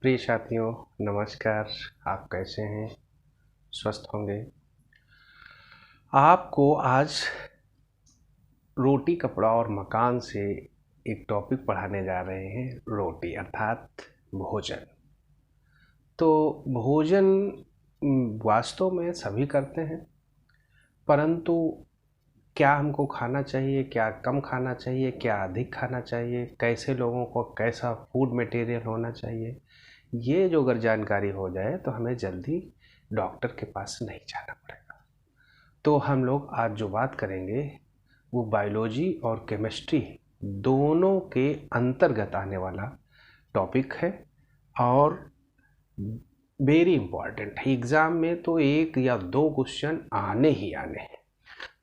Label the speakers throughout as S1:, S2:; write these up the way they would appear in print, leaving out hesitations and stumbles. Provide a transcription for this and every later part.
S1: प्रिय साथियों, नमस्कार। आप कैसे हैं? स्वस्थ होंगे। आपको आज रोटी कपड़ा और मकान से एक टॉपिक पढ़ाने जा रहे हैं। रोटी अर्थात भोजन। तो भोजन वास्तव में सभी करते हैं, परंतु क्या हमको खाना चाहिए, क्या कम खाना चाहिए, क्या अधिक खाना चाहिए, कैसे लोगों को कैसा फूड मटेरियल होना चाहिए, ये जो अगर जानकारी हो जाए तो हमें जल्दी डॉक्टर के पास नहीं जाना पड़ेगा। तो हम लोग आज जो बात करेंगे वो बायोलॉजी और केमिस्ट्री दोनों के अंतर्गत आने वाला टॉपिक है और वेरी इंपॉर्टेंट है। एग्ज़ाम में तो एक या दो क्वेश्चन आने ही आने हैं।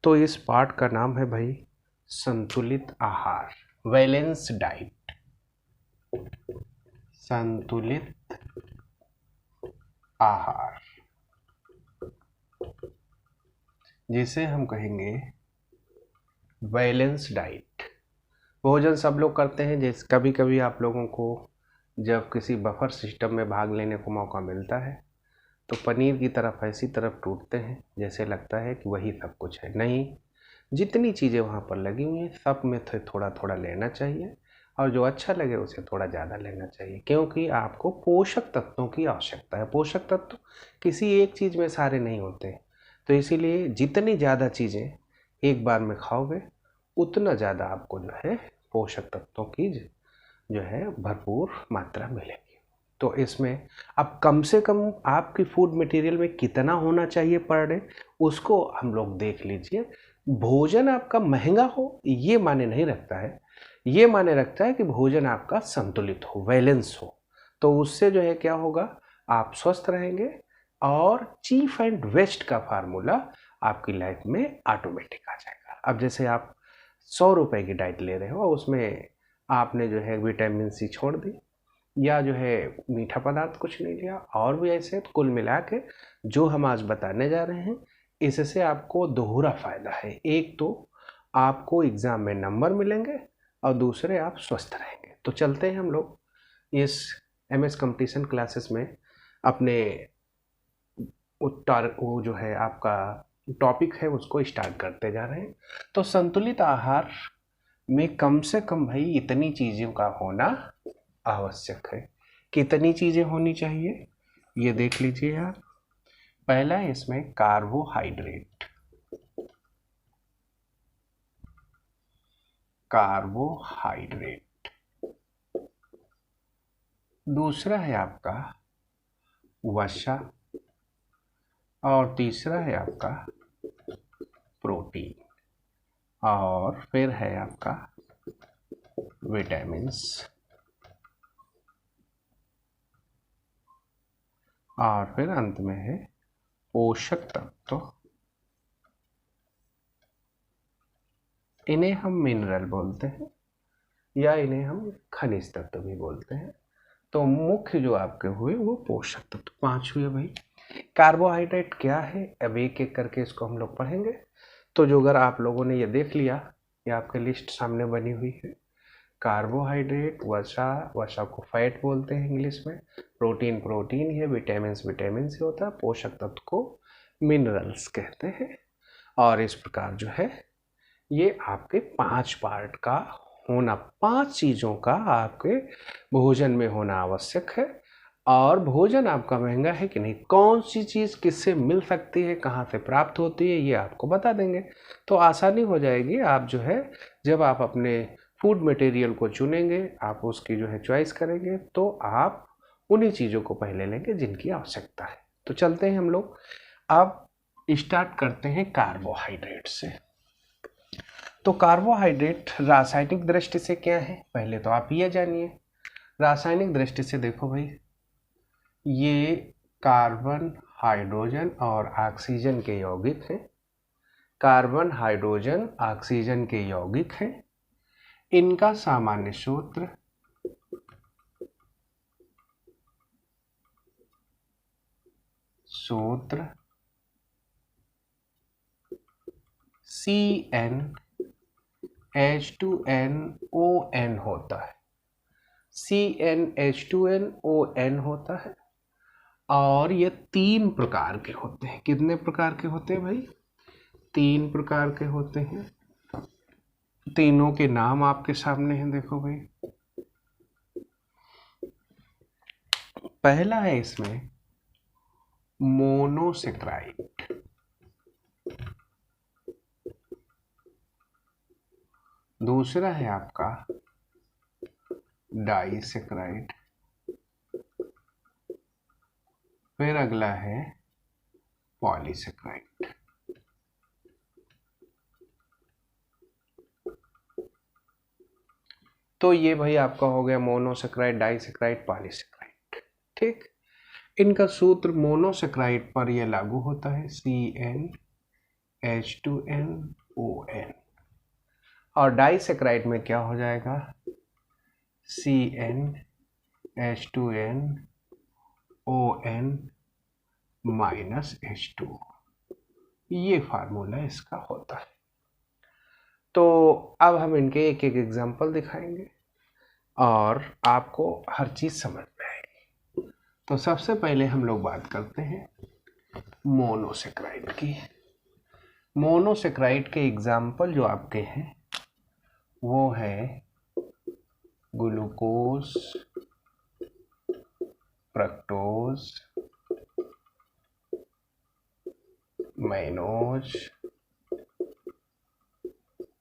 S1: तो इस पार्ट का नाम है भाई संतुलित आहार, बैलेंस डाइट। संतुलित आहार जिसे हम कहेंगे बैलेंस डाइट। भोजन सब लोग करते हैं। जैसे कभी कभी आप लोगों को जब किसी बफर सिस्टम में भाग लेने को मौका मिलता है तो पनीर की तरफ ऐसी तरफ टूटते हैं जैसे लगता है कि वही सब कुछ है। नहीं, जितनी चीज़ें वहाँ पर लगी हुई हैं सब में थोड़ा थोड़ा लेना चाहिए और जो अच्छा लगे उसे थोड़ा ज़्यादा लेना चाहिए, क्योंकि आपको पोषक तत्वों की आवश्यकता है। पोषक तत्व किसी एक चीज़ में सारे नहीं होते, तो इसीलिए जितनी ज़्यादा चीज़ें एक बार में खाओगे उतना ज़्यादा आपको जो है पोषक तत्वों की जो है भरपूर मात्रा मिलेगी। तो इसमें अब कम से कम आपकी फूड मटेरियल में कितना होना चाहिए पर डे, उसको हम लोग देख लीजिए। भोजन आपका महंगा हो ये माने नहीं रखता है, ये माने रखता है कि भोजन आपका संतुलित हो, बैलेंस हो। तो उससे जो है क्या होगा, आप स्वस्थ रहेंगे और चीफ एंड वेस्ट का फार्मूला आपकी लाइफ में ऑटोमेटिक आ जाएगा। अब जैसे आप 100 रुपए की डाइट ले रहे हो, उसमें आपने जो है विटामिन सी छोड़ दी या जो है मीठा पदार्थ कुछ नहीं लिया और भी ऐसे, तो कुल मिला के जो हम आज बताने जा रहे हैं इससे आपको दोहरा फायदा है। एक तो आपको एग्ज़ाम में नंबर मिलेंगे और दूसरे आप स्वस्थ रहेंगे। तो चलते हैं हम लोग इस एमएस कंपटीशन क्लासेस में अपने वो जो है आपका टॉपिक है उसको स्टार्ट करते जा रहे हैं। तो संतुलित आहार में कम से कम भाई इतनी चीज़ों का होना आवश्यक है। कितनी चीज़ें होनी चाहिए ये देख लीजिए यार। पहला है इसमें कार्बोहाइड्रेट। कार्बोहाइड्रेट। दूसरा है आपका वसा और तीसरा है आपका प्रोटीन और फिर है आपका विटामिन्स और फिर अंत में है पोषक तत्व। इन्हें हम मिनरल बोलते हैं या इन्हें हम खनिज तत्व भी बोलते हैं। तो मुख्य जो आपके हुए वो पोषक तत्व 5 हुए भाई। कार्बोहाइड्रेट क्या है अब एक एक करके इसको हम लोग पढ़ेंगे। तो जो अगर आप लोगों ने ये देख लिया, ये आपके लिस्ट सामने बनी हुई है। कार्बोहाइड्रेट, वसा, वसा को फैट बोलते हैं इंग्लिश में, प्रोटीन प्रोटीन है, विटामिन विटामिन से होता है, पोषक तत्व को मिनरल्स कहते हैं। और इस प्रकार जो है ये आपके 5 पार्ट का होना, 5 चीज़ों का आपके भोजन में होना आवश्यक है। और भोजन आपका महंगा है कि नहीं, कौन सी चीज़ किससे मिल सकती है, कहाँ से प्राप्त होती है, ये आपको बता देंगे। तो आसानी हो जाएगी। आप जो है जब आप अपने फूड मटेरियल को चुनेंगे, आप उसकी जो है चॉइस करेंगे, तो आप उन्हीं चीज़ों को पहले लेंगे जिनकी आवश्यकता है। तो चलते हैं हम लोग अब स्टार्ट करते हैं कार्बोहाइड्रेट से। तो कार्बोहाइड्रेट रासायनिक दृष्टि से क्या है पहले तो आप ये जानिए। रासायनिक दृष्टि से देखो भाई, ये कार्बन, हाइड्रोजन और ऑक्सीजन के यौगिक हैं। कार्बन, हाइड्रोजन, ऑक्सीजन के यौगिक हैं। इनका सामान्य सूत्र CnH2nOn होता है। CnH2nOn होता है। और ये 3 प्रकार के होते हैं। कितने प्रकार के होते हैं भाई? 3 प्रकार के होते हैं। तीनों के नाम आपके सामने हैं, देखो भाई। पहला है इसमें मोनोसेक्राइड, दूसरा है आपका डाइसेक्राइड, फिर अगला है पॉलीसेक्राइड। तो ये भाई आपका हो गया मोनोसेक्राइड, डाइसेक्राइड, पॉलीसेक्राइड। ठीक, इनका सूत्र मोनोसेक्राइड पर ये लागू होता है CnH2nOn, और डाइसेक्राइड में क्या हो जाएगा CnH2nOn माइनस H2। ये फार्मूला इसका होता है। तो अब हम इनके एक एक एग्जाम्पल दिखाएंगे और आपको हर चीज समझ में आएगी। तो सबसे पहले हम लोग बात करते हैं मोनोसेक्राइड की। मोनोसेक्राइड के एग्जाम्पल जो आपके हैं वो है ग्लूकोज, फ्रक्टोज, मैनोज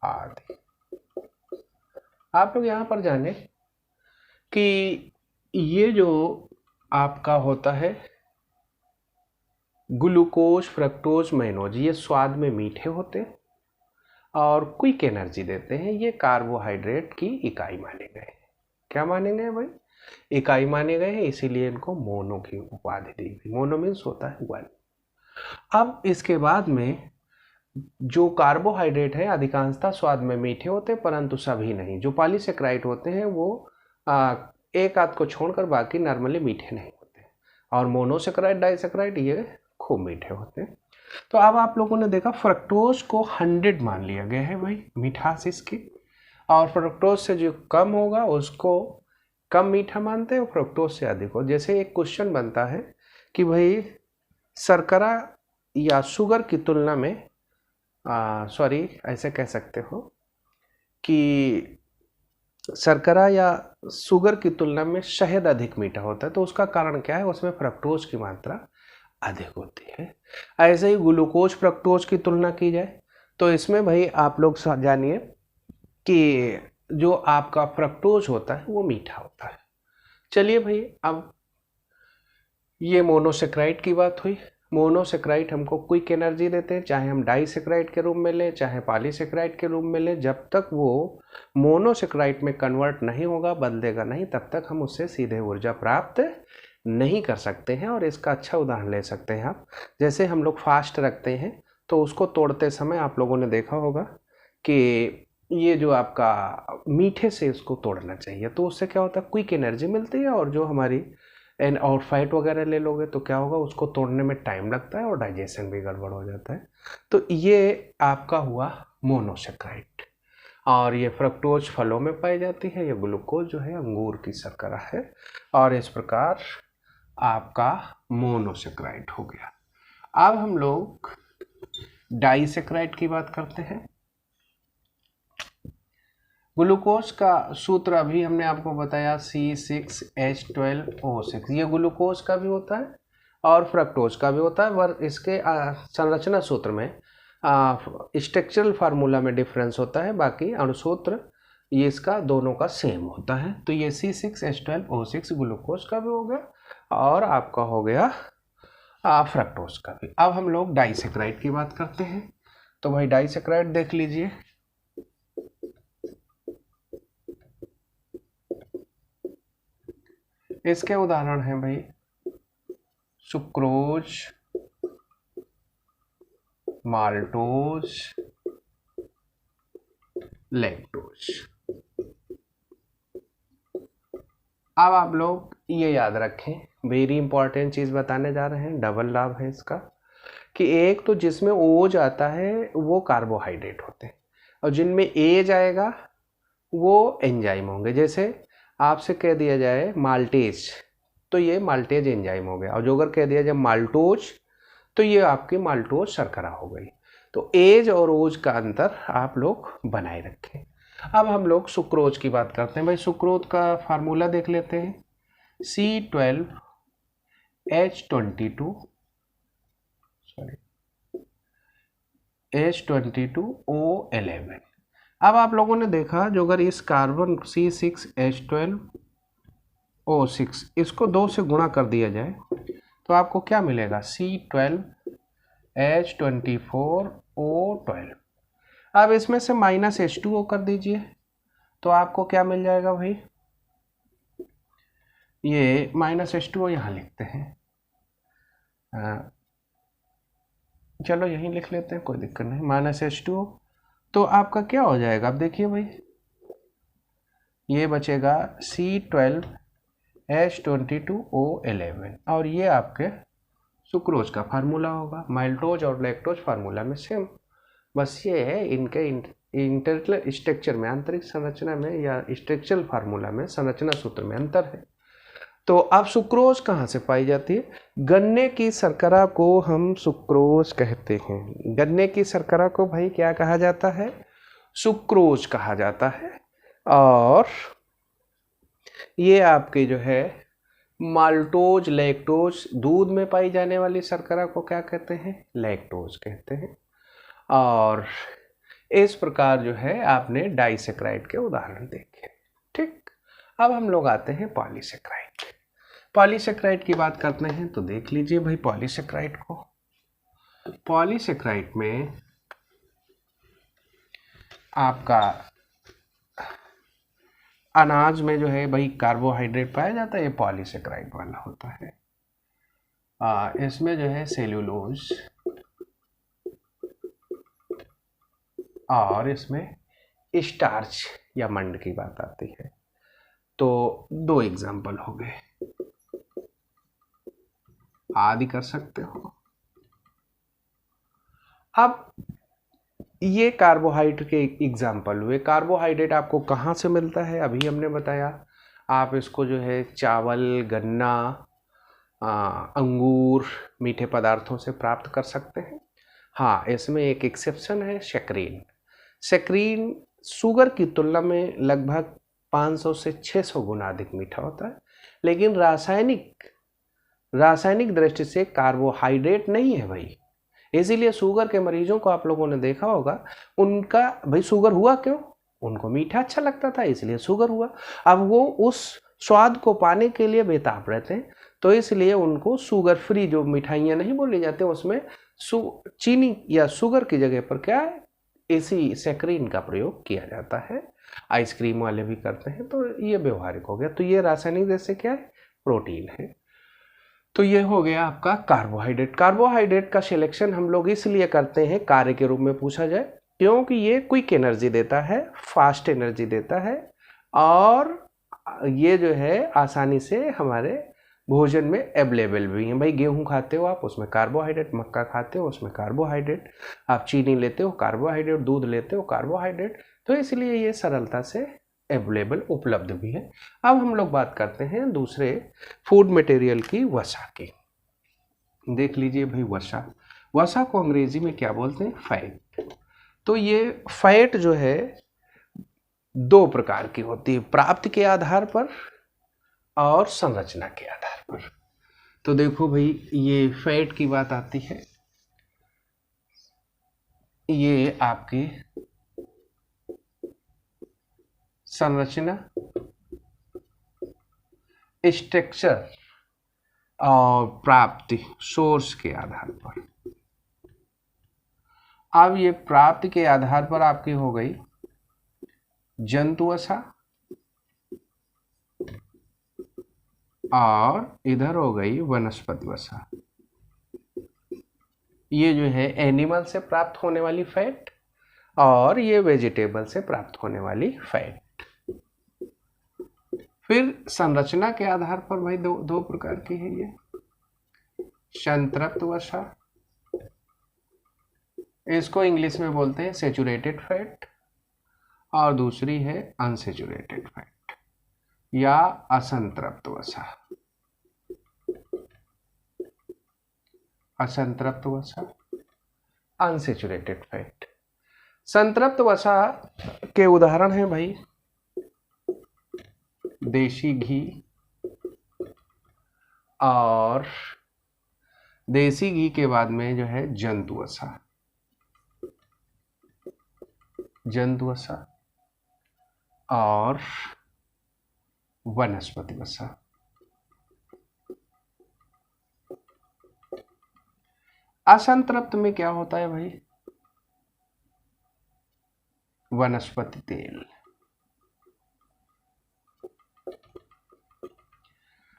S1: आदि। आप लोग यहाँ पर जाने कि ये जो आपका होता है ग्लूकोज, फ्रक्टोज, मैनोज, ये स्वाद में मीठे होते हैं और क्विक एनर्जी देते हैं। ये कार्बोहाइड्रेट की इकाई माने गए। क्या माने गए भाई? इकाई माने गए हैं, इसीलिए इनको मोनो की उपाधि दी गई। मोनो मीन्स होता है 1। अब इसके बाद में जो कार्बोहाइड्रेट है अधिकांशतः स्वाद में मीठे होते हैं, परंतु सभी नहीं। जो पॉलीसेक्राइड होते हैं वो एक आध को छोड़कर बाकी नॉर्मली मीठे नहीं होते। और मोनोसेक्राइड, डाइसेक्राइड ये खूब मीठे होते हैं। तो अब आप लोगों ने देखा फ्रक्टोज को 100 मान लिया गया है भाई मिठास इसकी, और फ्रक्टोज से जो कम होगा उसको कम मीठा मानते हैं, फ्रक्टोज से अधिक हो। जैसे एक क्वेश्चन बनता है कि भाई शर्करा या शुगर की तुलना में सॉरी ऐसे कह सकते हो कि शर्करा या शुगर की तुलना में शहद अधिक मीठा होता है। तो उसका कारण क्या है? उसमें फ्रक्टोज की मात्रा अधिक होती है। ऐसे ही ग्लूकोज फ्रक्टोज की तुलना की जाए तो इसमें भाई आप लोग जानिए कि जो आपका फ्रक्टोज होता है वो मीठा होता है। चलिए भाई, अब ये मोनोसेक्राइड की बात हुई। मोनोसेक्राइड हमको क्विक एनर्जी देते हैं, चाहे हम डाइसेक्राइड के रूप में लें चाहे पॉलीसेक्राइड के रूप में लें। जब तक वो मोनोसेक्राइड में कन्वर्ट नहीं होगा, बदलेगा नहीं, तब तक हम उससे सीधे ऊर्जा प्राप्त नहीं कर सकते हैं। और इसका अच्छा उदाहरण ले सकते हैं आप। जैसे हम लोग फास्ट रखते हैं तो उसको तोड़ते समय आप लोगों ने देखा होगा कि ये जो आपका मीठे से इसको तोड़ना चाहिए, तो उससे क्या होता है क्विक एनर्जी मिलती है। और जो हमारी और फैट वगैरह ले लोगे तो क्या होगा, उसको तोड़ने में टाइम लगता है और डाइजेशन भी गड़बड़ हो जाता है। तो ये आपका हुआ मोनोसेक्राइड। और ये फ्रक्टोज फलों में पाई जाती है, ये ग्लूकोज जो है अंगूर की शर्करा है। और इस प्रकार आपका मोनोसेक्राइड हो गया। अब हम लोग डाइसेक्राइड की बात करते हैं। ग्लूकोज का सूत्र अभी हमने आपको बताया C6H12O6। ये ग्लूकोज का भी होता है और फ्रक्टोज का भी होता है, पर इसके संरचना सूत्र में स्ट्रक्चरल फार्मूला में डिफरेंस होता है। बाकी अणुसूत्र ये इसका दोनों का सेम होता है। तो ये C6H12O6 ग्लूकोज का भी हो गया और आपका हो गया फ्रक्टोज का भी। अब हम लोग डाइसेक्राइड की बात करते हैं। तो भाई डाइसेक्राइड देख लीजिए। इसके उदाहरण हैं भाई सुक्रोज, माल्टोज, लैक्टोज। अब आप लोग ये याद रखें, वेरी इंपॉर्टेंट चीज बताने जा रहे हैं, डबल लाभ है इसका, कि एक तो जिसमें ओज आता है वो कार्बोहाइड्रेट होते हैं और जिनमें ए जाएगा वो एंजाइम होंगे। जैसे आपसे कह दिया जाए माल्टेज, तो ये माल्टेज एंजाइम हो गया, और जो अगर कह दिया जाए माल्टोज, तो ये आपकी माल्टोज शर्करा हो गई। तो एज और ओज का अंतर आप लोग बनाए रखें। अब हम लोग सुक्रोज की बात करते हैं। भाई सुक्रोज का फार्मूला देख लेते हैं, C12H22 H22O11। अब आप लोगों ने देखा जो अगर इस कार्बन C6H12O6 इसको 2 से गुणा कर दिया जाए तो आपको क्या मिलेगा, C12H24O12। अब इसमें से -H2O कर दीजिए तो आपको क्या मिल जाएगा भाई, ये -H2O यहाँ लिखते हैं, चलो यहीं लिख लेते हैं, कोई दिक्कत नहीं, -H2O। तो आपका क्या हो जाएगा, अब देखिए भाई, ये बचेगा C12H22O11, और ये आपके सुक्रोज का फार्मूला होगा। माइल्टोज और लैक्टोज फार्मूला में सेम, बस ये है इनके इंटरनल स्ट्रक्चर में, आंतरिक संरचना में या स्ट्रक्चरल फार्मूला में, संरचना सूत्र में अंतर है। तो अब सुक्रोज कहाँ से पाई जाती है, गन्ने की शर्करा को हम सुक्रोज कहते हैं। गन्ने की शर्करा को भाई क्या कहा जाता है, सुक्रोज कहा जाता है। और ये आपके जो है माल्टोज लैक्टोज, दूध में पाई जाने वाली शर्करा को क्या कहते हैं, लैक्टोज कहते हैं। और इस प्रकार जो है आपने डाइसेक्राइड के उदाहरण देखे। ठीक, अब हम लोग आते हैं पॉलीसेक्राइड। पॉलीसेक्राइड की बात करते हैं तो देख लीजिए भाई पॉलीसेक्राइड को। पॉलीसेक्राइड में आपका अनाज में जो है भाई कार्बोहाइड्रेट पाया जाता है, ये पॉलीसेक्राइड वाला होता है। इसमें जो है सेल्यूलोज और इसमें स्टार्च या मंड की बात आती है। तो 2 एग्जाम्पल हो गए, आदि कर सकते हो। अब ये कार्बोहाइड्रेट के एग्जाम्पल हुए। कार्बोहाइड्रेट आपको कहाँ से मिलता है, अभी हमने बताया, आप इसको जो है चावल, गन्ना, अंगूर, मीठे पदार्थों से प्राप्त कर सकते हैं। हाँ, इसमें एक एक्सेप्शन है, सेक्रीन। सेक्रीन शुगर की तुलना में लगभग 500 से 600 गुना अधिक मीठा होता है, लेकिन रासायनिक दृष्टि से कार्बोहाइड्रेट नहीं है भाई। इसीलिए शुगर के मरीजों को आप लोगों ने देखा होगा, उनका भाई शुगर हुआ क्यों, उनको मीठा अच्छा लगता था इसलिए शुगर हुआ। अब वो उस स्वाद को पाने के लिए बेताब रहते हैं, तो इसलिए उनको शुगर फ्री जो मिठाइयाँ नहीं बोली जाती उसमें चीनी या शुगर की जगह पर क्या है, इसी सेक्रीन का प्रयोग किया जाता है। आइसक्रीम वाले भी करते हैं, तो ये व्यवहारिक हो गया। तो ये रासायनिक जैसे क्या है, प्रोटीन है। तो ये हो गया आपका कार्बोहाइड्रेट। कार्बोहाइड्रेट का सिलेक्शन हम लोग इसलिए करते हैं, कार्य के रूप में पूछा जाए, क्योंकि ये क्विक एनर्जी देता है, फास्ट एनर्जी देता है, और ये जो है आसानी से हमारे भोजन में अवेलेबल भी है। भाई गेहूं खाते हो आप, उसमें कार्बोहाइड्रेट, मक्का खाते हो उसमें कार्बोहाइड्रेट, आप चीनी लेते हो कार्बोहाइड्रेट, दूध लेते हो कार्बोहाइड्रेट, तो इसलिए ये सरलता से अवेलेबल उपलब्ध भी है। अब हम लोग बात करते हैं दूसरे फूड मटेरियल की, वसा की। देख लीजिए भाई वसा, वसा को अंग्रेजी में क्या बोलते हैं, फैट। तो ये फैट जो है 2 प्रकार की होती है, प्राप्ति के आधार पर और संरचना के आधार पर। तो देखो भाई ये फैट की बात आती है, ये आपकी संरचना, स्ट्रक्चर और प्राप्ति सोर्स के आधार पर। अब ये प्राप्ति के आधार पर आपकी हो गई जंतु वसा, और इधर हो गई वनस्पति वसा। ये जो है एनिमल से प्राप्त होने वाली फैट, और ये वेजिटेबल से प्राप्त होने वाली फैट। फिर संरचना के आधार पर भाई दो प्रकार की है ये, संतृप्त वसा, इसको इंग्लिश में बोलते हैं सैचुरेटेड फैट, और दूसरी है अनसैचुरेटेड फैट। या असंतृप्त वसा। असंतृप्त वसा, अनसेचुरेटेड फैट। संतृप्त वसा के उदाहरण हैं भाई देशी घी, और देसी घी के बाद में जो है जंतु वसा, जंतु वसा और वनस्पति वसा। असंतृप्त में क्या होता है भाई? वनस्पति तेल।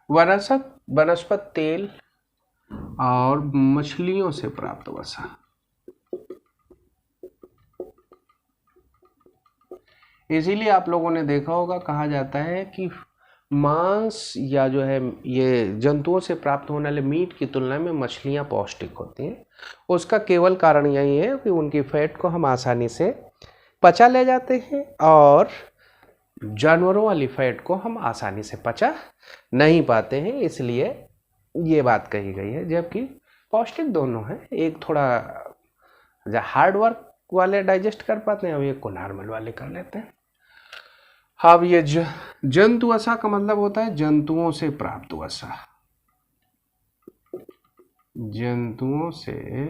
S1: वनस्पति तेल और मछलियों से प्राप्त वसा। इसीलिए आप लोगों ने देखा होगा, कहा जाता है कि मांस या जो है ये जंतुओं से प्राप्त होने वाले मीट की तुलना में मछलियां पौष्टिक होती हैं। उसका केवल कारण यही है कि उनकी फैट को हम आसानी से पचा ले जाते हैं, और जानवरों वाली फैट को हम आसानी से पचा नहीं पाते हैं, इसलिए ये बात कही गई है। जबकि पौष्टिक दोनों हैं, एक थोड़ा हार्ड वर्क वाले डाइजेस्ट कर पाते हैं और एक को नॉर्मल वाले कर लेते हैं। अब ये जंतु वसा का मतलब होता है जंतुओं से प्राप्त वसा। जंतुओं से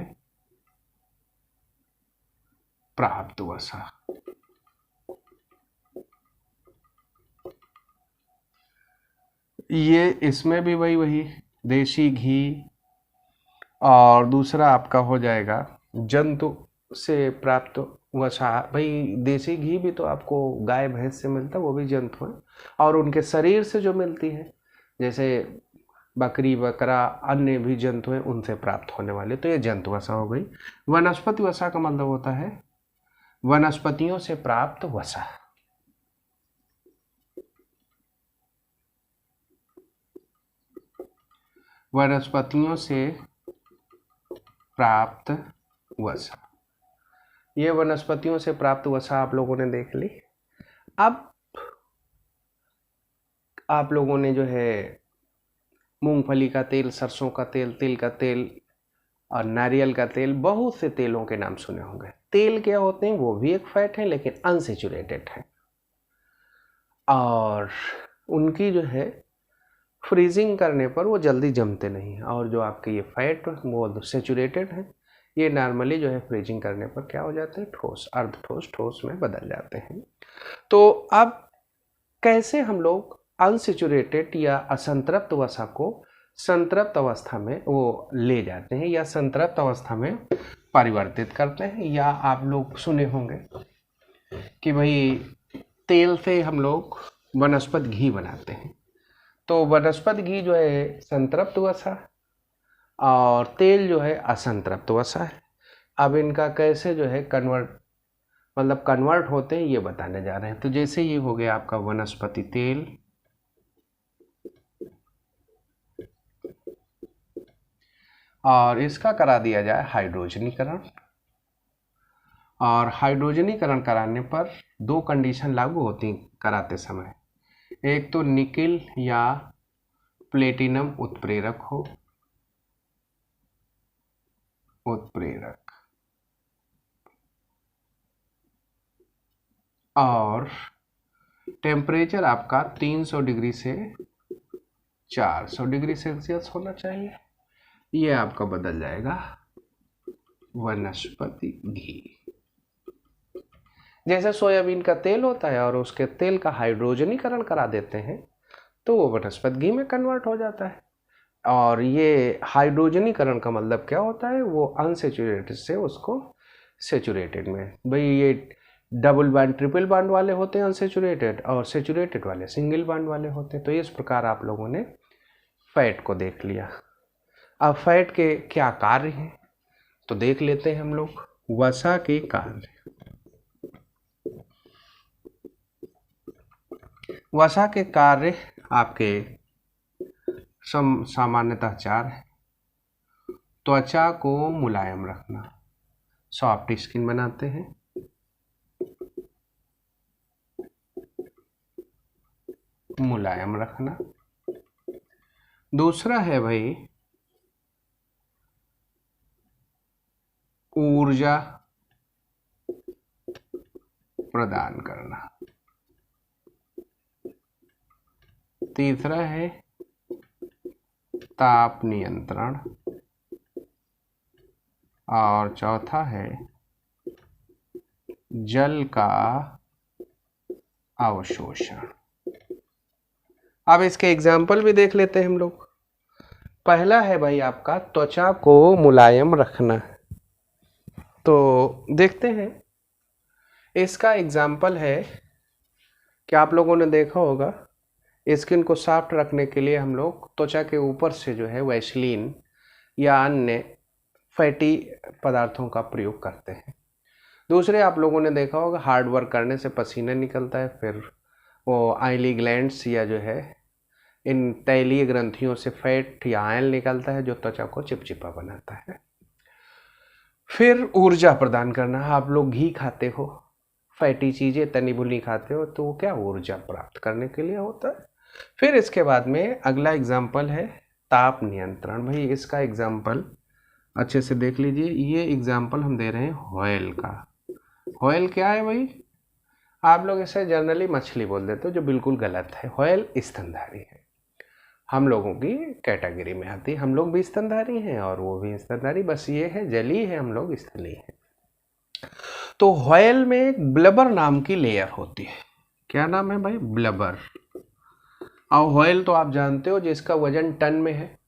S1: प्राप्त वसा। ये इसमें भी वही देशी घी, और दूसरा आपका हो जाएगा जंतु से प्राप्त वसा। भाई देसी घी भी तो आपको गाय भैंस से मिलता है, वो भी जंतु है, और उनके शरीर से जो मिलती है जैसे बकरी बकरा अन्य भी जंतु हैं उनसे प्राप्त होने वाले, तो ये जंतु वसा हो गई। वनस्पति वसा का मतलब होता है वनस्पतियों से प्राप्त वसा। वनस्पतियों से प्राप्त वसा। ये वनस्पतियों से प्राप्त वसा आप लोगों ने देख ली। अब आप लोगों ने जो है मूंगफली का तेल, सरसों का तेल, तिल का तेल और नारियल का तेल, बहुत से तेलों के नाम सुने होंगे। तेल क्या होते हैं? वो भी एक फैट है लेकिन अनसेचुरेटेड है, और उनकी जो है फ्रीजिंग करने पर वो जल्दी जमते नहीं, और जो आपके ये फैट वो सेचुरेटेड है, ये नॉर्मली जो है फ्रीजिंग करने पर क्या हो जाते हैं? ठोस, अर्ध ठोस, ठोस में बदल जाते हैं। तो अब कैसे हम लोग अनसेचुरेटेड या असंतृप्त वसा को संतृप्त अवस्था में वो ले जाते हैं या संतृप्त अवस्था में परिवर्तित करते हैं? या आप लोग सुने होंगे कि भाई तेल से हम लोग वनस्पति घी बनाते हैं, तो वनस्पति घी जो है संतृप्त वसा और तेल जो है असंतृप्त वसा है। अब इनका कैसे जो है कन्वर्ट होते हैं ये बताने जा रहे हैं। तो जैसे ये हो गया आपका वनस्पति तेल, और इसका करा दिया जाए हाइड्रोजनीकरण, और हाइड्रोजनीकरण कराने पर दो कंडीशन लागू होती कराते समय। एक तो निकेल या प्लेटिनम उत्प्रेरक हो, उत्प्रेरक, और टेम्परेचर आपका 300 डिग्री से 400 डिग्री सेल्सियस होना चाहिए। ये आपका बदल जाएगा वनस्पति घी। जैसे सोयाबीन का तेल होता है और उसके तेल का हाइड्रोजनीकरण करा देते हैं तो वो वनस्पति घी में कन्वर्ट हो जाता है। और ये हाइड्रोजनीकरण का मतलब क्या होता है? वो अनसेचुरेटेड से उसको सेचुरेटेड में। भाई ये डबल बांड ट्रिपल बांड वाले होते हैं अनसेचुरेटेड, और सेचुरेटेड वाले सिंगल बांड वाले होते हैं। तो इस प्रकार आप लोगों ने फैट को देख लिया। अब फैट के क्या कार्य हैं तो देख लेते हैं हम लोग। वसा के कार्य। वसा के कार्य आपके सामान्यतः 4 है। त्वचा को मुलायम रखना, सॉफ्ट स्किन बनाते हैं। मुलायम रखना। दूसरा है भाई ऊर्जा प्रदान करना। तीसरा है ताप नियंत्रण। और चौथा है जल का अवशोषण। अब इसके एग्जाम्पल भी देख लेते हैं हम लोग। पहला है भाई आपका त्वचा को मुलायम रखना। तो देखते हैं, इसका एग्जाम्पल है कि आप लोगों ने देखा होगा स्किन को सॉफ्ट रखने के लिए हम लोग त्वचा के ऊपर से जो है वैसलीन या अन्य फैटी पदार्थों का प्रयोग करते हैं। दूसरे आप लोगों ने देखा होगा हार्ड वर्क करने से पसीना निकलता है, फिर वो आयली ग्लैंड्स या जो है इन तैलीय ग्रंथियों से फैट या आयन निकलता है जो त्वचा को चिपचिपा बनाता है। फिर ऊर्जा प्रदान करना। आप लोग घी खाते हो, फैटी चीज़ें तनी भुनी खाते हो, तो वो क्या ऊर्जा प्राप्त करने के लिए होता है। फिर इसके बाद में अगला एग्जाम्पल है ताप नियंत्रण। भाई इसका एग्जाम्पल अच्छे से देख लीजिए। ये एग्जाम्पल हम दे रहे हैं व्हेल का। व्हेल क्या है भाई? आप लोग इसे जनरली मछली बोल देते हो, जो बिल्कुल गलत है। व्हेल स्तनधारी है, हम लोगों की कैटेगरी में आती है। हम लोग भी स्तनधारी हैं और वो भी स्तनधारी, बस ये है जलीय है, हम लोग स्थलीय हैं। तो व्हेल में एक ब्लबर नाम की लेयर होती है। क्या नाम है भाई? ब्लबर। और व्हेल तो आप जानते हो जिसका वजन टन में है,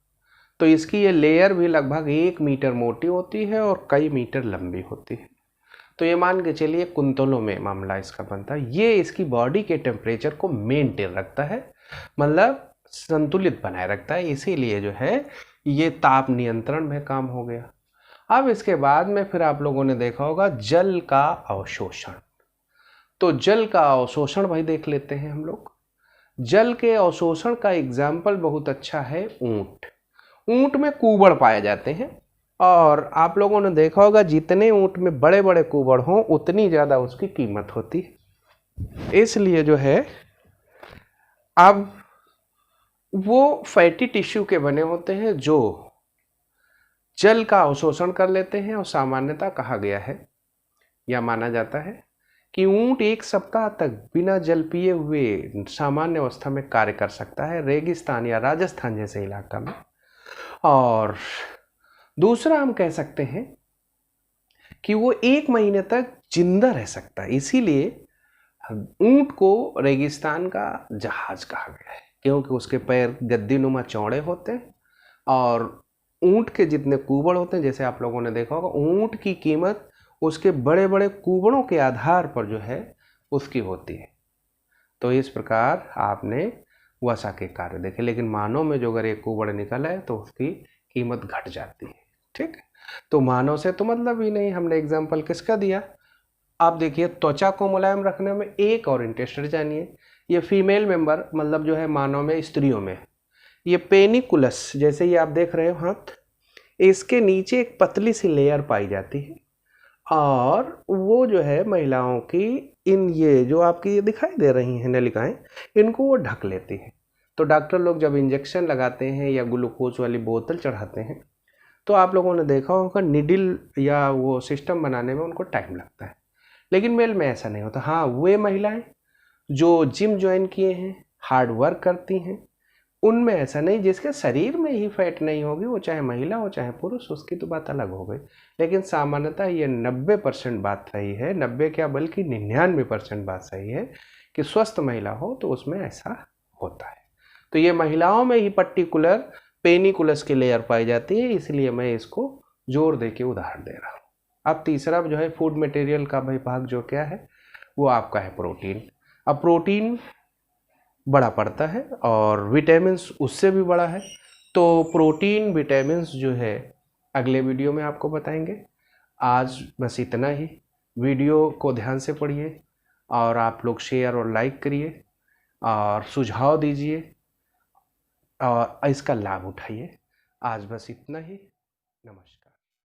S1: तो इसकी ये लेयर भी लगभग 1 मीटर मोटी होती है और कई मीटर लंबी होती है। तो ये मान के चलिए कुंतलों में मामला इसका बनता है। ये इसकी बॉडी के टेम्परेचर को मेंटेन रखता है, मतलब संतुलित बनाए रखता है, इसीलिए जो है ये ताप नियंत्रण में काम हो गया। अब इसके बाद में फिर आप लोगों ने देखा होगा जल का अवशोषण। तो जल का अवशोषण भाई देख लेते हैं हम लोग। जल के अवशोषण का एग्जाम्पल बहुत अच्छा है ऊंट। ऊंट में कूबड़ पाए जाते हैं और आप लोगों ने देखा होगा जितने ऊंट में बड़े बड़े कूबड़ हों उतनी ज़्यादा उसकी कीमत होती है। इसलिए जो है अब वो फैटी टिश्यू के बने होते हैं जो जल का अवशोषण कर लेते हैं। और सामान्यतः कहा गया है या माना जाता है कि ऊंट 1 सप्ताह तक बिना जल पिए हुए सामान्य अवस्था में कार्य कर सकता है, रेगिस्तान या राजस्थान जैसे इलाका में। और दूसरा हम कह सकते हैं कि वो 1 महीने तक जिंदा रह सकता है। इसीलिए ऊंट को रेगिस्तान का जहाज कहा गया है, क्योंकि उसके पैर गद्दीनुमा चौड़े होते हैं और ऊंट के जितने कूबड़ होते हैं, जैसे आप लोगों ने देखा होगा, ऊंट की कीमत उसके बड़े बड़े कूबड़ों के आधार पर जो है उसकी होती है। तो इस प्रकार आपने वसा के कार्य देखे। लेकिन मानव में जो अगर एक कूबड़ निकल है तो उसकी कीमत घट जाती है। ठीक है, तो मानव से तो मतलब ही नहीं। हमने एग्जाम्पल किसका दिया? आप देखिए, त्वचा को मुलायम रखने में एक और इंटरेस्टेड जानिए। ये फीमेल मेंबर मतलब जो है मानव में, स्त्रियों में ये पेनिकुलस, जैसे ये आप देख रहे हो हाथ, इसके नीचे एक पतली सी लेयर पाई जाती है और वो जो है महिलाओं की इन ये जो आपकी ये दिखाई दे रही हैं नलिकाएं, इनको वो ढक लेती है। तो डॉक्टर लोग जब इंजेक्शन लगाते हैं या ग्लूकोज वाली बोतल चढ़ाते हैं तो आप लोगों ने देखा होगा निडिल या वो सिस्टम बनाने में उनको टाइम लगता है। लेकिन मेल में ऐसा नहीं होता। हाँ, वे महिलाएं जो जिम ज्वाइन किए हैं, हार्ड वर्क करती हैं, उनमें ऐसा नहीं। जिसके शरीर में ही फैट नहीं होगी, वो चाहे महिला हो चाहे पुरुष, उसकी तो बात अलग हो गई। लेकिन सामान्यतः ये 90% बात सही है, 90 क्या बल्कि 99% बात सही है कि स्वस्थ महिला हो तो उसमें ऐसा होता है। तो ये महिलाओं में ही पर्टिकुलर पेनिकुलस की लेयर पाई जाती है, इसलिए मैं इसको जोर दे के उदाहरण दे रहा हूँ। अब तीसरा जो है फूड मटेरियल का भाई भाग जो क्या है वो आपका है प्रोटीन। अब प्रोटीन बड़ा पड़ता है और विटामिन्स उससे भी बड़ा है। तो प्रोटीन विटामिन्स जो है अगले वीडियो में आपको बताएंगे। आज बस इतना ही। वीडियो को ध्यान से पढ़िए और आप लोग शेयर और लाइक करिए और सुझाव दीजिए और इसका लाभ उठाइए। आज बस इतना ही। नमस्कार।